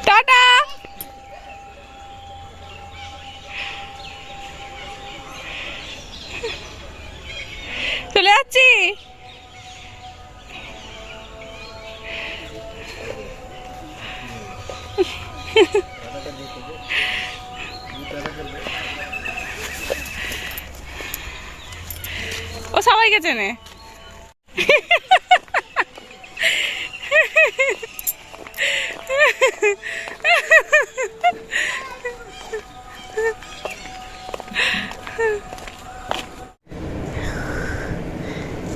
Tata. চলে যাচ্ছি। ও সবাইকে চেনে।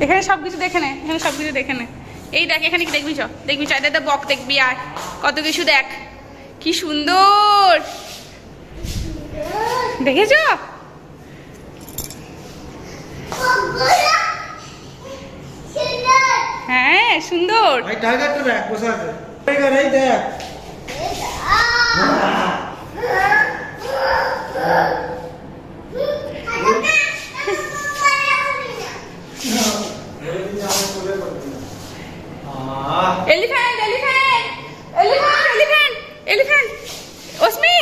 এখানে সবকিছু দেখে নে, এখানে সবকিছু দেখে নে। এই দেখ এখানে কি দেখবি, চ দেখবি, চাইতে বক দেখবি, আর কত কিছু দেখ, কি সুন্দর দেখেছ? হ্যাঁ সুন্দর। Elephant elephant elephant elephant elephant. Asmi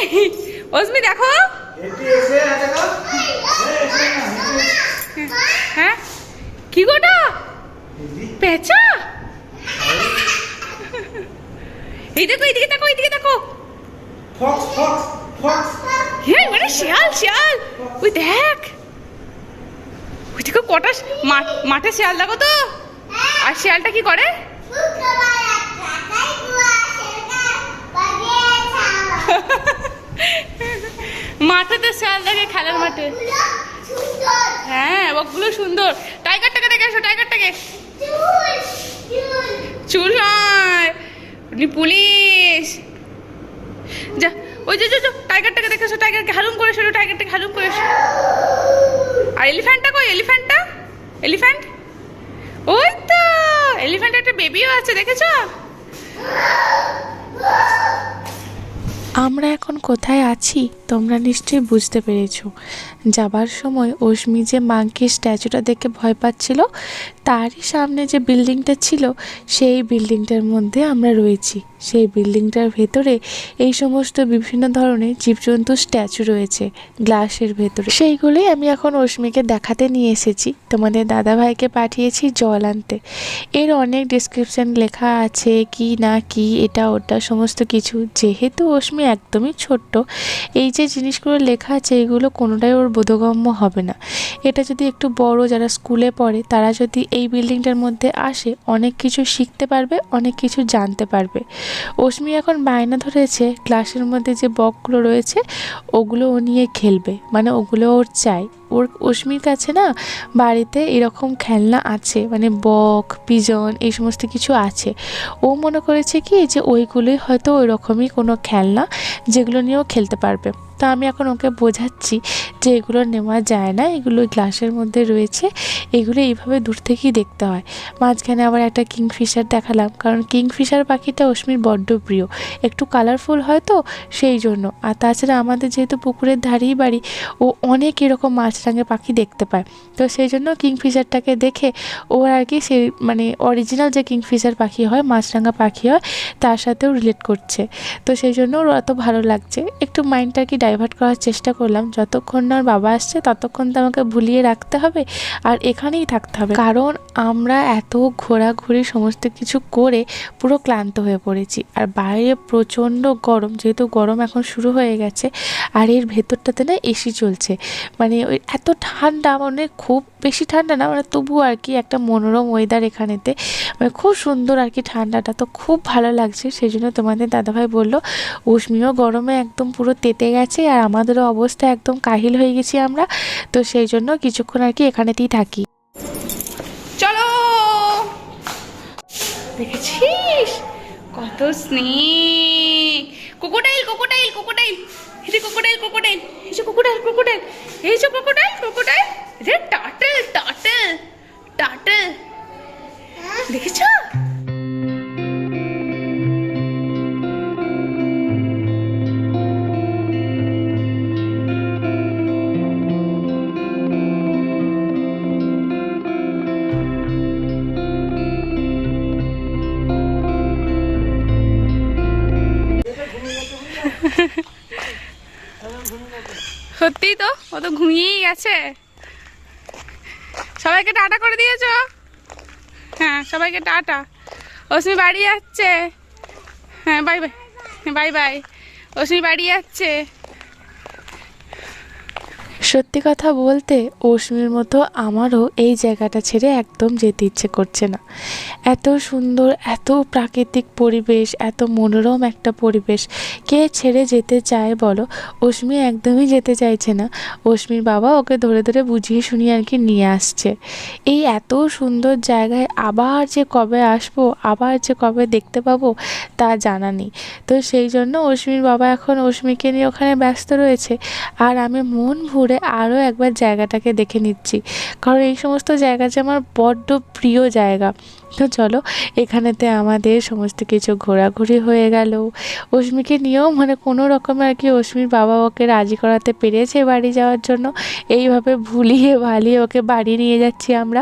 Asmi দেখো। হ্যাঁ কি গোটা পেঁচা? এই দেখো, এইদিকে দেখো, এইদিকে দেখো। হ্যাঁ মানে শিয়াল শিয়াল, ওই দেখ, ওই দেখো কটা মাঠে শিয়াল দেখো তো। আর শিয়ালটা কি করে? মাঠেতে শিয়াল দেখে, খেলার মাঠে। হ্যাঁ ওগুলো সুন্দর। টাইগারটাকে দেখে এসো, টাইগারটাকে। চুল নয়, পুলিশ। যা ওই যে টাইগারটাকে দেখে এসো, টাইগারকে হালুম করে এসো, টাইগারটাকে হালুম করে এসো। আর এলিফ্যান্টটা কই? এলিফ্যান্টটা, এলিফ্যান্ট ওই তো। এলিফ্যান্ট একটা বেবিও আছে, দেখেছো? আমরা এখন কোথায় আছি তোমরা নিশ্চয়ই বুঝতে পেরেছো। যাবার সময় অস্মি যে মাংকির স্ট্যাচুটা দেখে ভয় পাচ্ছিল, তারই সামনে যে বিল্ডিংটা ছিল সেই বিল্ডিংটার মধ্যে আমরা রয়েছি। সেই বিল্ডিংটার ভেতরে এই সমস্ত বিভিন্ন ধরনের জীবজন্তুর স্ট্যাচু রয়েছে গ্লাসের ভেতরে। সেইগুলোই আমি এখন অস্মিকে দেখাতে নিয়ে এসেছি। তোমাদের দাদাভাইকে পাঠিয়েছি জল আনতে। এর অনেক ডেসক্রিপশন লেখা আছে, কি না কি এটা ওটা সমস্ত কিছু। যেহেতু অস্মি একদমই ছোট্ট, এই যে জিনিসগুলো লেখা আছে এগুলো কোনোটাই ওর বোধগম্য হবে না। এটা যদি একটু বড় যারা স্কুলে পড়ে তারা যদি এই বিল্ডিংটার মধ্যে আসে, অনেক কিছু শিখতে পারবে, অনেক কিছু জানতে পারবে। অস্মি এখন বায়না ধরেছে ক্লাসের মধ্যে যে বকগুলো রয়েছে ওগুলো ও নিয়ে খেলবে, মানে ওগুলো ওর চাই। ওর অস্মির কাছে না বাড়িতে এরকম খেলনা আছে, মানে বক পিজন এই সমস্ত কিছু আছে। ও মনে করেছে কি যে ওইগুলোই হয়তো ওই রকমই কোনো খেলনা যেগুলো নিয়েও খেলতে পারবে। তো আমি এখন ওকে বোঝাচ্ছি যে এগুলো নেওয়া যায় না, এগুলো গ্লাসের মধ্যে রয়েছে, এগুলো এইভাবে দূর থেকেই দেখতে হয়। মাঝখানে আবার একটা কিংফিশার দেখালাম, কারণ কিংফিশার পাখিটা অস্মির বড্ড প্রিয়, একটু কালারফুল হয় তো সেই জন্য। আর তাছাড়া আমাদের যেহেতু পুকুরের ধারেই বাড়ি, ও অনেক এরকম মাছরাঙা পাখি দেখতে পায়। তো সেই জন্য কিংফিশারটাকে দেখে ওর আর কি সেই মানে অরিজিনাল যে কিংফিশার পাখি হয়, মাছরাঙা পাখি হয়, তার সাথেও রিলেট করছে। তো সেই জন্য ওর এত ভালো লাগছে। একটু মাইন্ডটা কি ডাইভার্ট করার চেষ্টা করলাম, যতক্ষণ না ওর বাবা আসছে ততক্ষণ তো আমাকে ভুলিয়ে রাখতে হবে আর এখানেই থাকতে হবে। কারণ আমরা এত ঘোরাঘুরি সমস্ত কিছু করে পুরো ক্লান্ত হয়ে পড়েছি। আর বাইরে প্রচণ্ড গরম, যেহেতু গরম এখন শুরু হয়ে গেছে, আর এর ভেতরটাতে না এসি চলছে। মানে ওই এত ঠান্ডা, মানে খুব বেশি ঠান্ডা না, মানে তবুও আর কি একটা মনোরম ওয়েদার এখানেতে, মানে খুব সুন্দর আর কি ঠান্ডাটা। তো খুব ভালো লাগছে। সেই জন্য তোমাদের দাদাভাই বললো অস্মিও গরমে একদম পুরো তেতে গেছে, আর আমাদেরও অবস্থা একদম কাহিল হয়ে গেছি আমরা। তো সেই জন্য কিছুক্ষণ আর কি এখানেতেই থাকি। চলো, দেখেছিস কত স্নেক। ক্রোকোডাইল ক্রোকোডাইল ক্রোকোডাইল, এই যে ক্রোকোডাইল ক্রোকোডাইল, এই যে ক্রোকোডাইল ক্রোকোডাইল, এই যে ক্রোকোডাইল ক্রোকোডাইল, এই যে টার্টল টার্টল টার্টল, দেখেছো? সত্যি তো, ও তো ঘুমিয়েই গেছে। সবাইকে টাটা করে দিয়েছো? হ্যাঁ, সবাইকে টাটা। অশ্মি বাড়ি যাচ্ছে। হ্যাঁ, bye bye, bye bye. Ashmi বাড়ি যাচ্ছে। সত্যি কথা বলতে অশ্মির মতো আমারও এই জায়গাটা ছেড়ে একদম যেতে ইচ্ছে করছে না। এত সুন্দর, এত প্রাকৃতিক পরিবেশ, এত মনোরম একটা পরিবেশ, কে ছেড়ে যেতে চায় বলো? অশ্মি একদমই যেতে চাইছে না। অশ্মির বাবা ওকে ধরে ধরে বুঝিয়ে শুনিয়ে আর কি নিয়ে আসছে। এই এত সুন্দর জায়গায় আবার যে কবে আসবো, আবার যে কবে দেখতে পাবো তা জানা নেই। তো সেই জন্য অশ্মির বাবা এখন অশ্মিকে নিয়ে ওখানে ব্যস্ত রয়েছে, আর আমি মন ভরে আরও একবার জায়গাটাকে দেখে নিচ্ছি, কারণ এই সমস্ত জায়গা যে আমার বড্ড প্রিয় জায়গা। তো চলো, এখানেতে আমাদের সমস্ত কিছু ঘোরাঘুরি হয়ে গেল। অশ্মিকে নিয়েও মানে কোনো রকমে আর কি অশ্মির বাবা ওকে রাজি করাতে পেরেছে বাড়ি যাওয়ার জন্য। এইভাবে ভুলিয়ে ভালিয়ে ওকে বাড়ি নিয়ে যাচ্ছি আমরা।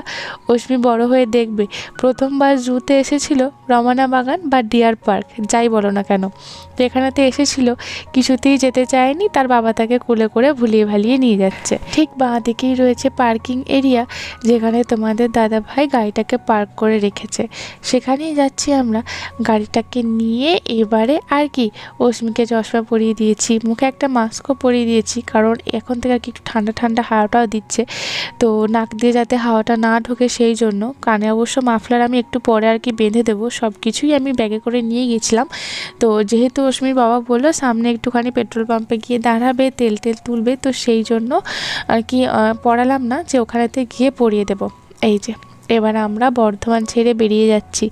অশ্মি বড় হয়ে দেখবে প্রথমবার জুতে এসেছিল, রমনা বাগান বা ডিয়ার পার্ক যাই বলো না কেন, তো এখানেতে এসেছিল, কিছুতেই যেতে চায়নি, তার বাবা তাকে কোলে করে ভুলিয়ে ভালিয়ে নিয়ে যাচ্ছে। ঠিক বাঁ দিকেই রয়েছে পার্কিং এরিয়া, যেখানে তোমাদের দাদা ভাই গাড়িটাকে পার্ক করে রেখেছে। সেখানেই যাচ্ছি আমরা গাড়িটাকে নিয়ে। এবারে আর কি অশ্মিকে চশমা পরিয়ে দিয়েছি, মুখে একটা মাস্কও পরিয়ে দিয়েছি, কারণ এখন থেকে আর কি একটু ঠান্ডা ঠান্ডা হাওয়াটাও দিচ্ছে, তো নাক দিয়ে যাতে হাওয়াটা না ঢোকে সেই জন্য। কানে অবশ্য মাফলার আমি একটু পরে আর কি বেঁধে দেবো। সব কিছুই আমি ব্যাগে করে নিয়ে গেছিলাম। তো যেহেতু অশ্মির বাবা বললো সামনে একটুখানি পেট্রোল পাম্পে গিয়ে দাঁড়াবে, তেল তুলবে, তো সেই জন্য আর কি পড়ালাম না, যে ওখানেতে গিয়ে পরিয়ে দেবো। এই যে এবার আমরা বর্ধমান ছেড়ে বেরিয়ে যাচ্ছি,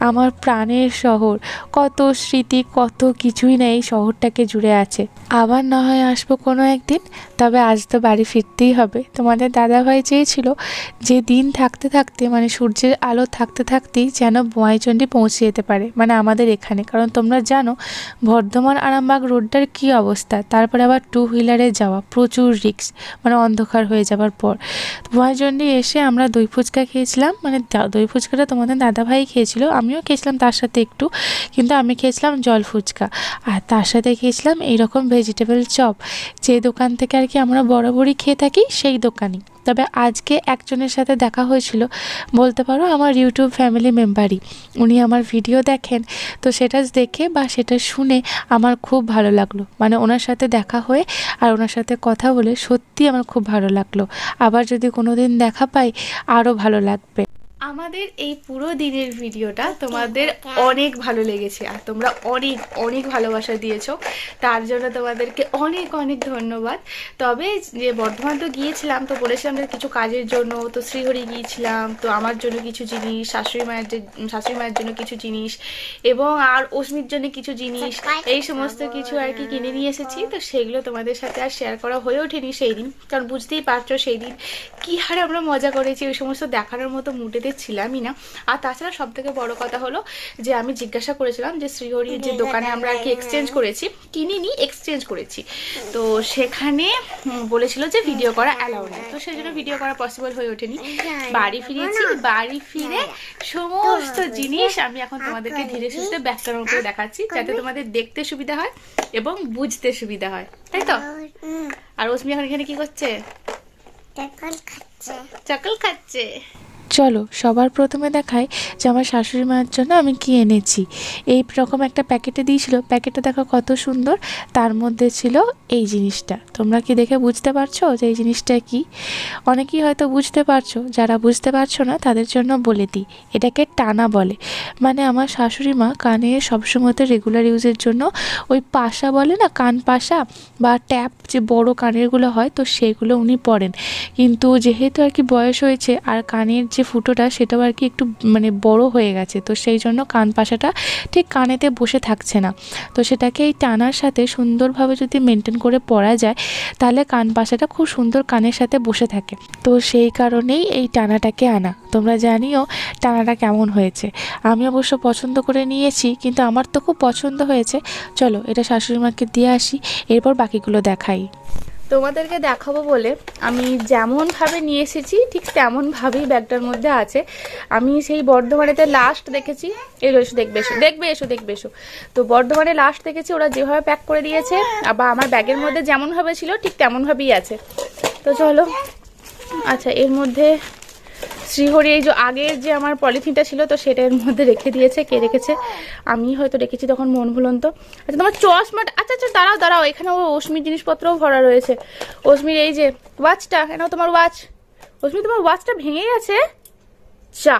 আমার প্রাণের শহর। কত স্মৃতি, কত কিছুই না এই শহরটাকে জুড়ে আছে। আবার না হয় আসবো কোনো একদিন, তবে আজ তো বাড়ি ফিরতেই হবে। তোমাদের দাদাভাই চেয়েছিল যে দিন থাকতে থাকতে, মানে সূর্যের আলো থাকতে থাকতেই যেন বোয়াইচন্ডী পৌঁছে যেতে পারে, মানে আমাদের এখানে। কারণ তোমরা জানো বর্ধমান আরামবাগ রোডটার কী অবস্থা, তারপরে আবার টু হুইলারে যাওয়া প্রচুর রিস্ক, মানে অন্ধকার হয়ে যাওয়ার পর। বোয়াইচন্ডী এসে আমরা দই ফুচকা খেয়েছিলাম, মানে দই ফুচকাটা তোমাদের দাদাভাই খেয়েছিল, আমিও খেয়েছিলাম তার সাথে একটু, কিন্তু আমি খেয়েছিলাম জল ফুচকা, আর তার সাথে খেয়েছিলাম এইরকম ভেজিটেবল চপ, যে দোকান থেকে আর কি আমরা বরাবরই খেয়ে থাকি সেই দোকানই। তবে আজকে একজনের সাথে দেখা হয়েছিল, বলতে পারো আমার ইউটিউব ফ্যামিলি মেম্বারই, উনি আমার ভিডিও দেখেন, তো সেটা দেখে বা সেটা শুনে আমার খুব ভালো লাগলো। মানে ওনার সাথে দেখা হয়ে আর ওনার সাথে কথা বলে সত্যি আমার খুব ভালো লাগলো। আবার যদি কোনো দিন দেখা পাই আরও ভালো লাগবে। আমাদের এই পুরো দিনের ভিডিওটা তোমাদের অনেক ভালো লেগেছে, আর তোমরা অনেক অনেক ভালোবাসা দিয়েছো, তার জন্য তোমাদেরকে অনেক অনেক ধন্যবাদ। তবে যে বর্ধমান তো গিয়েছিলাম, তো বলেছিলাম যে কিছু কাজের জন্য, তো শ্রীহরি গিয়েছিলাম, তো আমার জন্য কিছু জিনিস, শাশুড়ি মায়ের জন্য কিছু জিনিস, এবং আর অশ্মির জন্য কিছু জিনিস, এই সমস্ত কিছু আর কি কিনে নিয়ে এসেছি। তো সেগুলো তোমাদের সাথে আর শেয়ার করা হয়ে ওঠেনি সেই দিন, কারণ বুঝতেই পারছো সেই দিন কী হারে আমরা মজা করেছি, ওই সমস্ত দেখানোর মতো মুডেতে ছিলামই না। আর তাছাড়া সব থেকে বড় কথা হলো যে আমি জিজ্ঞাসা করেছিলাম যে শ্রীহরির যে দোকানে আমরা আর কি এক্সচেঞ্জ করেছি, কিনিনি এক্সচেঞ্জ করেছি, তো সেখানে বলেছিল যে ভিডিও করা অ্যালাউ নেই, তো সেই জন্য ভিডিও করা পসিবল হয়ে ওঠেনি। বাড়ি ফিরেছি, বাড়ি ফিরে সমস্ত জিনিস আমি এখন তোমাদেরকে ধীরে সুস্থে ব্যাকরণ করে দেখাচ্ছি, যাতে তোমাদের দেখতে সুবিধা হয় এবং বুঝতে সুবিধা হয়, তাই তো? আর অশ্মি এখন এখানে কি করছে? চকল খাচ্ছে। চলো সবার প্রথমে দেখাই যে আমার শাশুড়ি মায়ের জন্য আমি কি এনেছি। এই রকম একটা প্যাকেটে দিয়েছিল, প্যাকেটটা দেখো কত সুন্দর, তার মধ্যে ছিল এই জিনিসটা। তোমরা কি দেখে বুঝতে পারছো যে এই জিনিসটা কি? অনেকেই হয়তো বুঝতে পারছো, যারা বুঝতে পারছো না তাদের জন্য বলে দিই, এটাকে টানা বলে। মানে আমার শাশুড়ি মা কানে সবসময়তে রেগুলার ইউজের জন্য ওই পাশা বলে না, কান পাশা বা ট্যাপ, যে বড় কানেরগুলো হয়, তো সেগুলো উনি পরেন। কিন্তু যেহেতু আর কি বয়স হয়েছে আর কানের যে ফুটোটা সেটাও আর কি একটু মানে বড় হয়ে গেছে, তো সেই জন্য কান পাশাটা ঠিক কানেতে বসে থাকছে না। তো সেটাকে এই টানার সাথে সুন্দরভাবে যদি মেনটেন করে পরা যায়, তাহলে কান পাশাটা খুব সুন্দর কানের সাথে বসে থাকে। তো সেই কারণেই এই টানাটাকে আনা। তোমরা জানিও টানাটা কেমন হয়েছে। আমি অবশ্য পছন্দ করে নিয়েছি, কিন্তু আমার তো খুব পছন্দ হয়েছে। চলো এটা শাশুড়ি মাকে দিয়ে আসি, এরপর বাকিগুলো দেখাই। তোমাদেরকে দেখাবো বলে আমি যেমনভাবে নিয়ে এসেছি ঠিক তেমনভাবেই ব্যাগটার মধ্যে আছে। আমি সেই বর্ধমানেতে লাস্ট দেখেছি, এসো দেখবে এসো। তো বর্ধমানে লাস্ট দেখেছি ওরা যেভাবে প্যাক করে দিয়েছে, আবার আমার ব্যাগের মধ্যে যেমনভাবে ছিল ঠিক তেমনভাবেই আছে। তো চলো। আচ্ছা, এর মধ্যে শ্রীহরি এই যে আগের যে আমার পলিথিনটা ছিল তো সেটা এর মধ্যে রেখে দিয়েছে। কে রেখেছে? আমি হয়তো রেখেছি, তখন মন ভুলন্ত। আচ্ছা, তোমার চশমাটা, আচ্ছা দাঁড়াও, এখানে ও অস্মির জিনিসপত্রও ভরা রয়েছে। অস্মির এই যে ওয়াচটা, এনাও তোমার ওয়াচ। অস্মি, তোমার ওয়াচটা ভেঙে গেছে। চা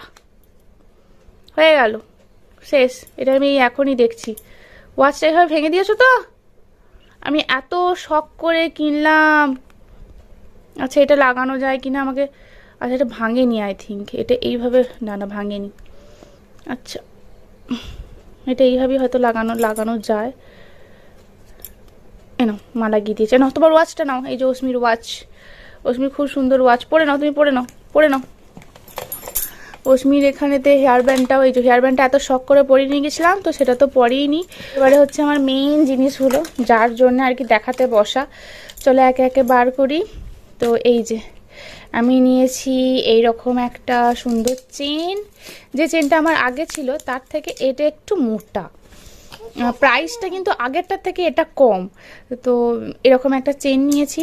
হয়ে গেল, শেষ। এটা আমি এখনই দেখছি। ওয়াচটা এভাবে ভেঙে দিয়েছো তো? আমি এত শখ করে কিনলাম। আচ্ছা, এটা লাগানো যায় কিনা আমাকে, আচ্ছা এটা ভাঙেনি আই থিঙ্ক, এটা এইভাবে, না ভাঙেনি। আচ্ছা, এটা এইভাবেই হয়তো লাগানো যায়। এ নাও, মা লাগিয়ে দিয়েছে। নাও তোমার ওয়াচটা নাও, এই যে অস্মির ওয়াচ। অস্মির খুব সুন্দর ওয়াচ, পরে নাও, তুমি পরে নাও। অস্মির এখানেতে হেয়ার ব্যান্ডটাও, এই যে হেয়ার ব্যান্ডটা এত শখ করে পরিয়ে নিয়ে গেছিলাম তো সেটা তো পরেই নি। এবারে হচ্ছে আমার মেইন জিনিস হলো, যার জন্য আর কি দেখাতে বসা। চলো একে একে বার করি। তো এই যে আমি নিয়েছি এইরকম একটা সুন্দর চেন। যে চেনটা আমার আগে ছিল তার থেকে এটা একটু মোটা, প্রাইসটা কিন্তু আগেরটার থেকে এটা কম। তো এরকম একটা চেন নিয়েছি।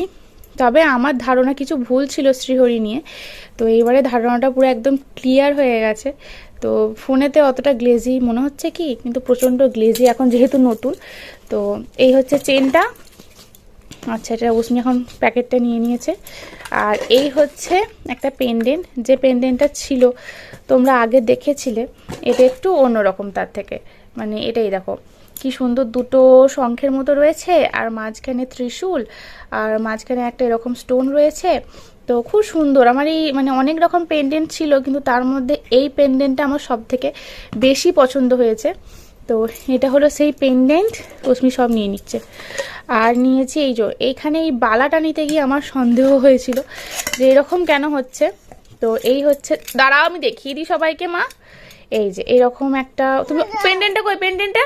তবে আমার ধারণা কিছু ভুল ছিল শ্রীহরি নিয়ে, তো এইবারে ধারণাটা পুরো একদম ক্লিয়ার হয়ে গেছে। তো ফোনেতে অতটা গ্লেজি মনে হচ্ছে কি, কিন্তু প্রচণ্ড গ্লেজি এখন যেহেতু নতুন। তো এই হচ্ছে চেনটা। আচ্ছা, এটা অস্মি এখন প্যাকেটটা নিয়ে নিয়েছে। আর এই হচ্ছে একটা পেন্ডেন্ট, যে পেন্ডেন্টটা ছিল তোমরা আগে দেখেছিলে, এটা একটু অন্যরকম তার থেকে। মানে এটাই দেখো কি সুন্দর, দুটো শঙ্খের মতো রয়েছে, আর মাঝখানে ত্রিশূল, আর মাঝখানে একটা এরকম স্টোন রয়েছে। তো খুব সুন্দর। আমার এই মানে অনেক রকম পেন্ডেন্ট ছিল, কিন্তু তার মধ্যে এই পেন্ডেন্টটা আমার সব থেকে বেশি পছন্দ হয়েছে। তো এটা হলো সেই পেন্ডেন্ট। অস্মি সব নিয়ে নিচ্ছে। আর নিয়েছি এই যে এইখানে এই বালাটা নিতে গিয়ে আমার সন্দেহ হয়েছিল যে এরকম কেন হচ্ছে। তো এই হচ্ছে, দাঁড়াও আমি দেখিয়ে দিই সবাইকে মা। এই যে এরকম একটা, তুমি পেন্ডেন্টটা কই, পেন্ডেন্টটা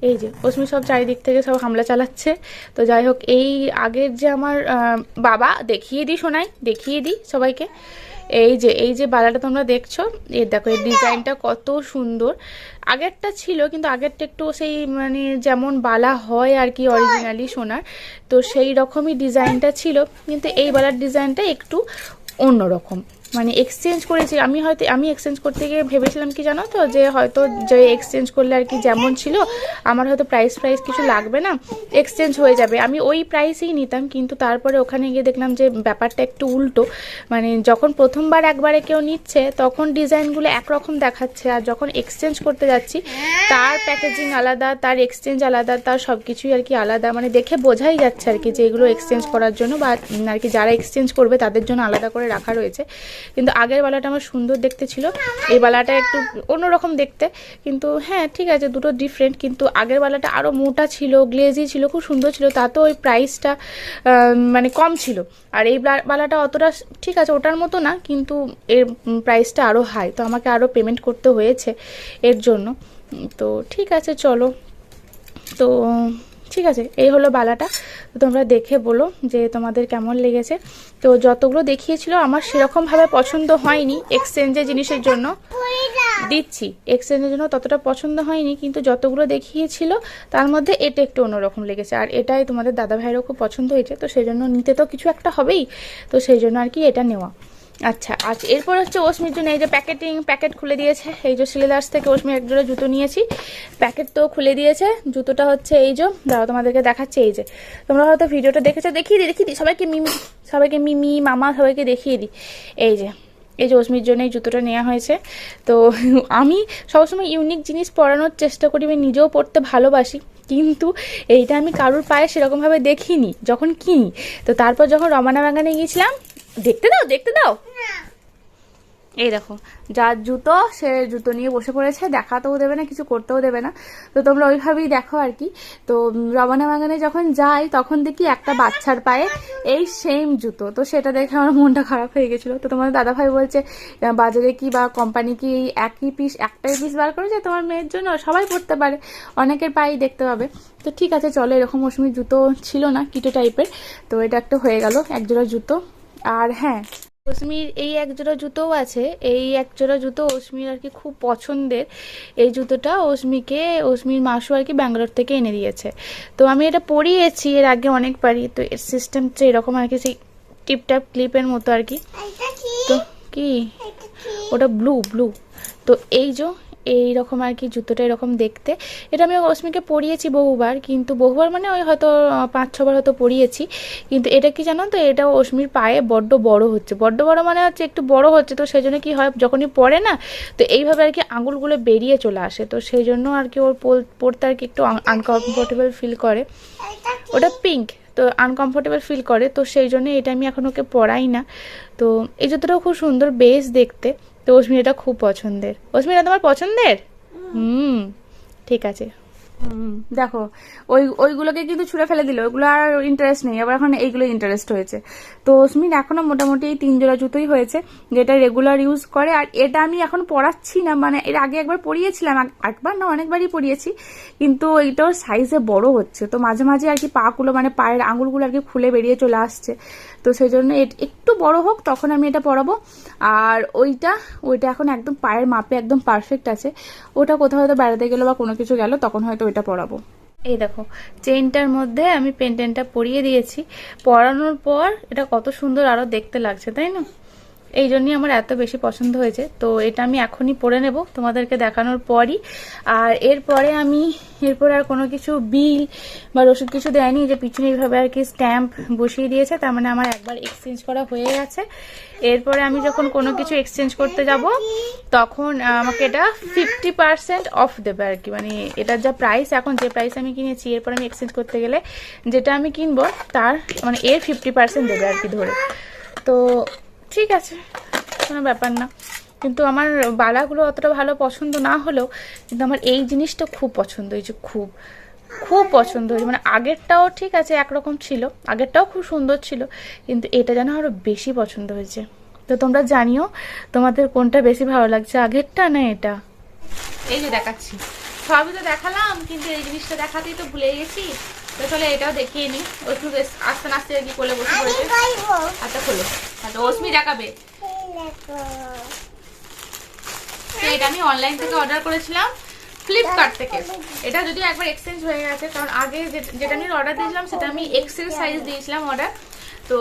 এই যে। অস্মি সব চারিদিক থেকে সব হামলা চালাচ্ছে। তো যাই হোক, এই আগের যে আমার বাবা, দেখিয়ে দিই শোনাই, দেখিয়ে দিই সবাইকে। এই যে বালাটা তোমরা দেখছো, এর দেখো এর ডিজাইনটা কত সুন্দর। আগেরটা ছিল, কিন্তু আগেরটা একটু সেই মানে যেমন বালা হয় আর কি অরিজিনালি সোনার, তো সেই রকমই ডিজাইনটা ছিল। কিন্তু এই বালার ডিজাইনটা একটু অন্যরকম, মানে এক্সচেঞ্জ করেছি আমি। হয়তো আমি এক্সচেঞ্জ করতে গিয়ে ভেবেছিলাম কি জানো তো, যে হয়তো যে এক্সচেঞ্জ করলে আর কি যেমন ছিল আমার হয়তো প্রাইস কিছু লাগবে না, এক্সচেঞ্জ হয়ে যাবে, আমি ওই প্রাইসেই নিতাম। কিন্তু তারপরে ওখানে গিয়ে দেখলাম যে ব্যাপারটা একটু উল্টো। মানে যখন প্রথমবার একবারে কেউ নিচ্ছে তখন ডিজাইনগুলো একরকম দেখাচ্ছে, আর যখন এক্সচেঞ্জ করতে যাচ্ছি তার প্যাকেজিং আলাদা, তার এক্সচেঞ্জ আলাদা, তার সব কিছুই আর কি আলাদা। মানে দেখে বোঝাই যাচ্ছে আর কি যে এগুলো এক্সচেঞ্জ করার জন্য, বা আর কি যারা এক্সচেঞ্জ করবে তাদের জন্য আলাদা করে রাখা রয়েছে। কিন্তু আগের বালাটা আমার সুন্দর দেখতে ছিল, এই বালাটা একটু অন্যরকম দেখতে। কিন্তু হ্যাঁ ঠিক আছে, দুটো ডিফারেন্ট। কিন্তু আগের বালাটা আরও মোটা ছিল, গ্লেজি ছিল, খুব সুন্দর ছিল, তাতেও ওই প্রাইসটা মানে কম ছিল। আর এই বালাটা অতটা ঠিক আছে, ওটার মতো না, কিন্তু এর প্রাইসটা আরও হাই, তো আমাকে আরও পেমেন্ট করতে হয়েছে এর জন্য। তো ঠিক আছে চলো। তো ঠিক আছে, এই হলো বালাটা। তো তোমরা দেখে বলো যে তোমাদের কেমন লেগেছে। তো যতগুলো দেখিয়েছিল আমার সেরকমভাবে পছন্দ হয়নি, এক্সচেঞ্জের জিনিসের জন্য দিচ্ছি, এক্সচেঞ্জের জন্য ততটা পছন্দ হয়নি। কিন্তু যতগুলো দেখিয়েছিল তার মধ্যে এটা একটু অন্যরকম লেগেছে, আর এটাই তোমাদের দাদা ভাইয়েরও খুব পছন্দ হয়েছে। তো সেই জন্য নিতে তো কিছু একটা হবেই, তো সেই জন্য আর কি এটা নেওয়া। আচ্ছা, এরপর হচ্ছে অস্মির জন্য এই যে প্যাকেট খুলে দিয়েছে। এই যে সিলেদার্স থেকে অস্মি এক জোড়া জুতো নিয়েছি, প্যাকেট তো খুলে দিয়েছে। জুতোটা হচ্ছে এই যে, দাঁড়াও তোমাদেরকে দেখাচ্ছে। এই যে তোমরা হয়তো ভিডিওটা দেখেছো, দেখিয়ে দিই সবাইকে মিমি মামা সবাইকে দেখিয়ে দিই। এই যে অস্মির জন্য এই জুতোটা নেওয়া হয়েছে। তো আমি সবসময় ইউনিক জিনিস পরানোর চেষ্টা করি, আমি নিজেও পরতে ভালোবাসি, কিন্তু এইটা আমি কারোর পায়ে সেরকমভাবে দেখিনি যখন কিনি। তো তারপর যখন রমানা বাগানে গিয়েছিলাম, দেখতে দাও এই দেখো, যার জুতো সে জুতো নিয়ে বসে পড়েছে, দেখাতেও দেবে না, কিছু করতেও দেবে না। তো তোমরা ওইভাবেই দেখো আর কি। তো রবানা বাগানে যখন যাই তখন দেখি একটা বাচ্চার পায়ে এই সেম জুতো, তো সেটা দেখে আমার মনটা খারাপ হয়ে গেছিলো। তো তোমার দাদাভাই বলছে বাজারে কি বা কোম্পানি কি এই একটাই পিস বার করেছে তোমার মেয়ের জন্য, সবাই পরতে পারে, অনেকের পায়েই দেখতে পাবে। তো ঠিক আছে চলো, এরকম মৌসুমি জুতো ছিল না, কিটো টাইপের, তো এটা একটা হয়ে গেল একজোড়া জুতো। আর হ্যাঁ, অস্মির এই একজোড়া জুতোও আছে, এই একজোড়া জুতো অস্মির আর কি খুব পছন্দের। এই জুতোটা অস্মির মাসু আর কি ব্যাঙ্গালোর থেকে এনে দিয়েছে। তো আমি এটা পরিয়েছি এর আগে অনেকবারই। তো এর সিস্টেমটা এরকম আর কি, সেই টিপটাপ ক্লিপের মতো আর কি। তো কি ওটা ব্লু ব্লু। তো এই যে এইরকম আর কি জুতোটা এরকম দেখতে। এটা আমি অস্মিকে পরিয়েছি বহুবার, কিন্তু বহুবার মানে ওই হয়তো 5-6 বার হয়তো পরিয়েছি। কিন্তু এটা কি জানো তো, এটা অস্মির পায়ে বড্ড বড় হচ্ছে, বড্ড বড় মানে হচ্ছে একটু বড় হচ্ছে। তো সেই জন্য কি হয়, যখনই পরে না, তো এইভাবে আর কি আঙুলগুলো বেরিয়ে চলে আসে। তো সেই জন্য আর কি ওর পরতে আর কি একটু আনকমফোর্টেবল ফিল করে। ওটা পিঙ্ক, তো আনকমফোর্টেবল ফিল করে। তো সেই জন্য এটা আমি এখন ওকে পরাই না। তো এই জুতোটাও খুব সুন্দর, বেশ দেখতে। তো অস্মির এটা খুব পছন্দের। অস্মির এটা তোমার পছন্দের? ঠিক আছে। দেখো, ওইগুলোকে কিন্তু ছুঁড়ে ফেলে দিল, ওইগুলো আর ইন্টারেস্ট নেই, আবার এখন এইগুলো ইন্টারেস্ট হয়েছে। তো অস্মির এখনো মোটামুটি এই 3 জোড়া জুতোই হয়েছে, যেটা রেগুলার ইউজ করে। আর এটা আমি এখন পরাচ্ছি না, মানে এর আগে একবার পরিয়েছিলাম, একবার না অনেকবারই পরিয়েছি, কিন্তু এইটার সাইজে বড় হচ্ছে। তো মাঝে মাঝে আর কি পাগুলো মানে পায়ের আঙুলগুলো আর কি খুলে বেরিয়ে চলে আসছে। তো সেই জন্য একটু বড় হোক তখন আমি এটা পরাবো। আর ওইটা এখন একদম পায়ের মাপে একদম পারফেক্ট আছে। ওটা কোথাও হয়তো বেড়াতে গেলো বা কোনো কিছু গেল তখন হয়তো ওইটা পরাবো। এই দেখো, চেইনটার মধ্যে আমি পেন্ডেন্টটা পরিয়ে দিয়েছি। পরানোর পর এটা কত সুন্দর আরো দেখতে লাগছে, তাই না? এই জন্যই আমার এত বেশি পছন্দ হয়েছে। তো এটা আমি এখনই পরে নেব তোমাদেরকে দেখানোর পরই। আর এরপর আর কোনো কিছু বিল বা রসিদ কিছু দেয়নি, যে পিছনে এইভাবে আর কি স্ট্যাম্প বসিয়ে দিয়েছে, তার মানে আমার একবার এক্সচেঞ্জ করা হয়ে গেছে। এরপরে আমি যখন কোনো কিছু এক্সচেঞ্জ করতে যাব তখন আমাকে এটা 50% অফ দেবে আর কি। মানে এটার যা প্রাইস, এখন যে প্রাইস আমি কিনেছি, এরপর আমি এক্সচেঞ্জ করতে গেলে যেটা আমি কিনবো তার মানে এর 50% দেবে আর কি ধরে। তো ঠিক আছে, কোনো ব্যাপার না। কিন্তু আমার বালাগুলো অতটা ভালো পছন্দ না হলেও কিন্তু আমার এই জিনিসটা খুব পছন্দ হয়েছে, খুব খুব পছন্দ হয়েছে। মানে আগেরটাও ঠিক আছে একরকম ছিল, আগেরটাও খুব সুন্দর ছিল, কিন্তু এটা যেন আরো বেশি পছন্দ হয়েছে। তো তোমরা জানিও তোমাদের কোনটা বেশি ভালো লাগছে, আগেরটা না এটা। এই যে দেখাচ্ছি, সবই তো দেখালাম, কিন্তু এই জিনিসটা দেখাতেই তো ভুলে গেছি। তো চলে এটাও দেখিয়ে নি। একটু আস্তে আস্তে আর কি কোলে বসে পড়েছে। আচ্ছা খোলো, আচ্ছা অস্মি দেখাবে। এটা আমি অনলাইন থেকে অর্ডার করেছিলাম, ফ্লিপকার্ট থেকে। এটা যদিও একবার এক্সচেঞ্জ হয়ে গেছে, কারণ আগে যেটা আমি অর্ডার দিয়েছিলাম সেটা আমি এক্সেল সাইজ দিয়েছিলাম অর্ডার। তো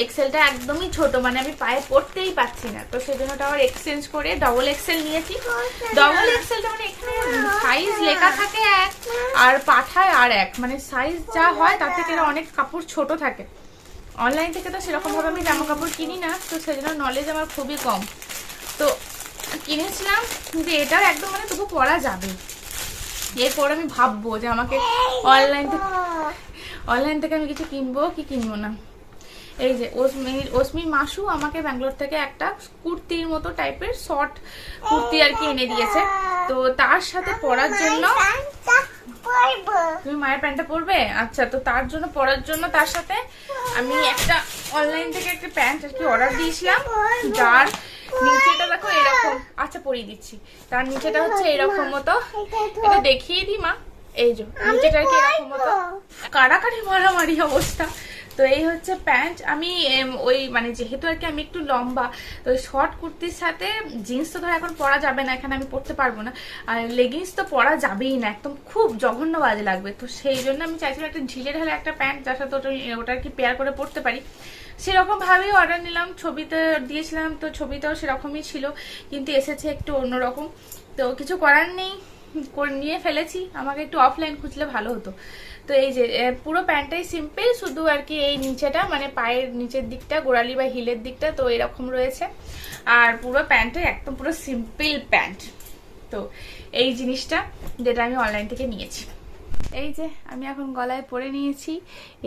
এক্সেলটা একদমই ছোট, মানে আমি পায়ে পড়তেই পারছি না। তো সেই জন্য ওটা আবার এক্সচেঞ্জ করে ডবল এক্সেল নিয়েছি। ডবল এক্সেলটা মানে এখানে সাইজ লেখা থাকে এক আর পাঠায় আর এক, মানে সাইজ যা হয় তার থেকে অনেক কাপড় ছোট থাকে। অনলাইন থেকে তো সেরকম ভাবে আমি জামা কাপড় কিনি না, তো সেজন্য নলেজ আমার খুবই কম। তো কিনেছিলাম যে এটার একদম মানে তবু পরা যাবে। এরপর আমি ভাববো যে আমাকে অনলাইন থেকে আমি কিছু কিনবো কি কিনবো না। এই যে অস্মির মাসু আমাকে ব্যাঙ্গালোর থেকে একটা কুর্তির মতো টাইপের শর্ট কুর্তি আর কি এনে দিয়েছে। তো তার সাথে পরার জন্য, তুমি মায়ের প্যান্টটা পরবে? আচ্ছা, তো তার জন্য পরার জন্য তার সাথে আমি একটা অনলাইন থেকে একটা প্যান্ট আর কি অর্ডার দিয়েছিলাম, যার নিচেটা দেখো এরকম। আচ্ছা পরিয়ে দিচ্ছি। তার নিচেটা হচ্ছে এরকম মতো, এটা দেখিয়ে দিই মা। এই যে নিচেটা আর কি এরকম মতো, কাড়াকাড়ি মারামারি অবস্থা। তো এই হচ্ছে প্যান্ট। আমি ওই মানে যেহেতু আর কি আমি একটু লম্বা, তো শর্ট কুর্তির সাথে জিন্স তো ধর এখন পরা যাবে না, এখানে আমি পরতে পারবো না। আর লেগিংস তো পরা যাবেই না, একদম খুব জঘন্য বাজে লাগবে। তো সেই জন্য আমি চাইছিলাম একটা ঢিলে ঢালে একটা প্যান্ট, যার সাথে ওটা আর কি পেয়ার করে পরতে পারি। সেরকম ভাবেই অর্ডার নিলাম, ছবিতে দিয়েছিলাম, তো ছবিটাও সেরকমই ছিল, কিন্তু এসেছে একটু অন্যরকম। তো কিছু করার নেই, নিয়ে ফেলেছি। আমাকে একটু অফলাইন খুঁজলে ভালো হতো। তো এই যে পুরো প্যান্টটাই সিম্পল, শুধু আর কি এই নিচেটা মানে পায়ের নিচের দিকটা, গোড়ালি বা হিলের দিকটা তো এরকম রয়েছে। আর পুরো প্যান্টটাই একদম পুরো সিম্পল প্যান্ট। তো এই জিনিসটা যেটা আমি অনলাইন থেকে নিয়েছি। এই যে আমি এখন গলায় পরে নিয়েছি।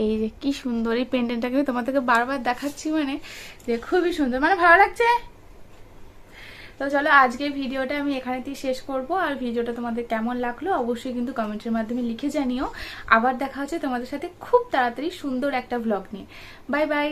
এই যে কি সুন্দর এই পেন্ডেন্টটাকে তোমাদেরকে বারবার দেখাচ্ছি, মানে যে খুবই সুন্দর, মানে ভালো লাগছে। তো চলো আজকের ভিডিওটা আমি এখানেতেই শেষ করব। আর ভিডিওটা তোমাদের কেমন লাগলো অবশ্যই কিন্তু কমেন্টের মাধ্যমে লিখে জানিও। আবার দেখা হচ্ছে তোমাদের সাথে খুব তাড়াতাড়ি সুন্দর একটা ব্লগ নিয়ে। Bye bye.